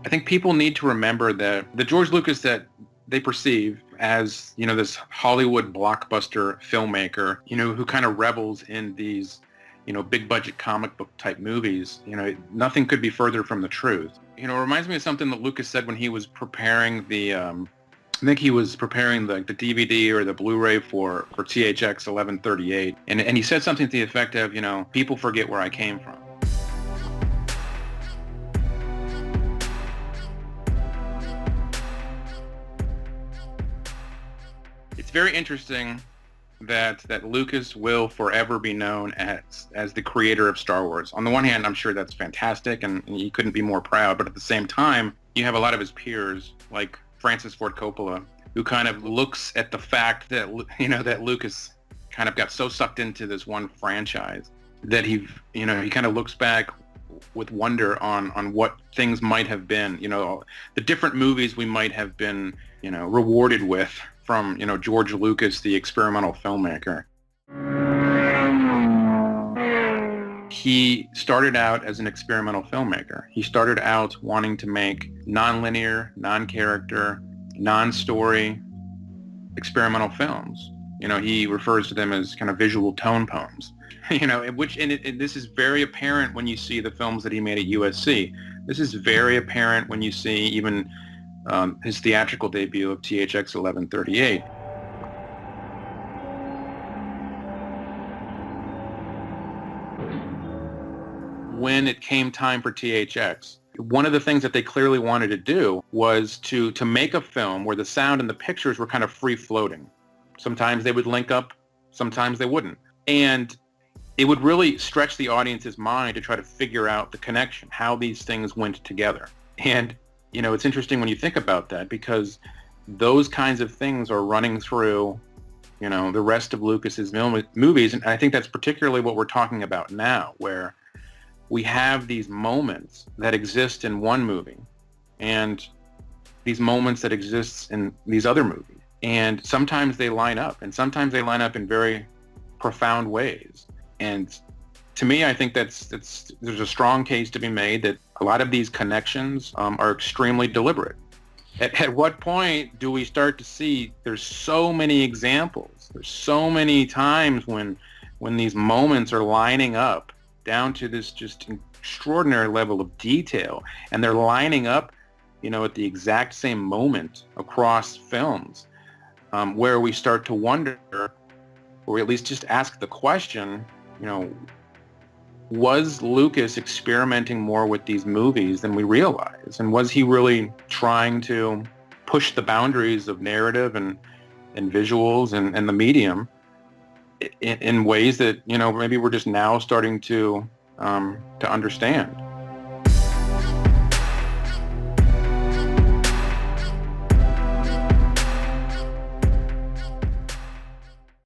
I think people need to remember that the George Lucas that they perceive as, this Hollywood blockbuster filmmaker, who kind of revels in these, big budget comic book type movies, nothing could be further from the truth. It reminds me of something that Lucas said when he was preparing I think he was preparing the DVD or the Blu-ray for THX 1138. And he said something to the effect of, people forget where I came from. It's very interesting that Lucas will forever be known as the creator of Star Wars. On the one hand, I'm sure that's fantastic, and he couldn't be more proud. But at the same time, you have a lot of his peers, like Francis Ford Coppola, who kind of looks at the fact that, that Lucas kind of got so sucked into this one franchise that he kind of looks back with wonder on what things might have been, the different movies we might have been, rewarded with from, George Lucas, the experimental filmmaker. He started out as an experimental filmmaker. He started out wanting to make non-linear, non-character, non-story experimental films. He refers to them as kind of visual tone poems. This is very apparent when you see the films that he made at USC. This is very apparent when you see even his theatrical debut of THX 1138. When it came time for THX, one of the things that they clearly wanted to do was to make a film where the sound and the pictures were kind of free-floating. Sometimes they would link up, sometimes they wouldn't. And it would really stretch the audience's mind to try to figure out the connection, how these things went together. And, it's interesting when you think about that, because those kinds of things are running through, the rest of Lucas's movies. And I think that's particularly what we're talking about now, where we have these moments that exist in one movie and these moments that exist in these other movies. And sometimes they line up, and sometimes they line up in very profound ways. And to me, I think there's a strong case to be made that a lot of these connections are extremely deliberate. At what point do we start to see there's so many examples, there's so many times when these moments are lining up down to this just extraordinary level of detail, and they're lining up, at the exact same moment across films, where we start to wonder, or at least just ask the question, was Lucas experimenting more with these movies than we realize? And was he really trying to push the boundaries of narrative and visuals and the medium in ways that, maybe we're just now starting to understand?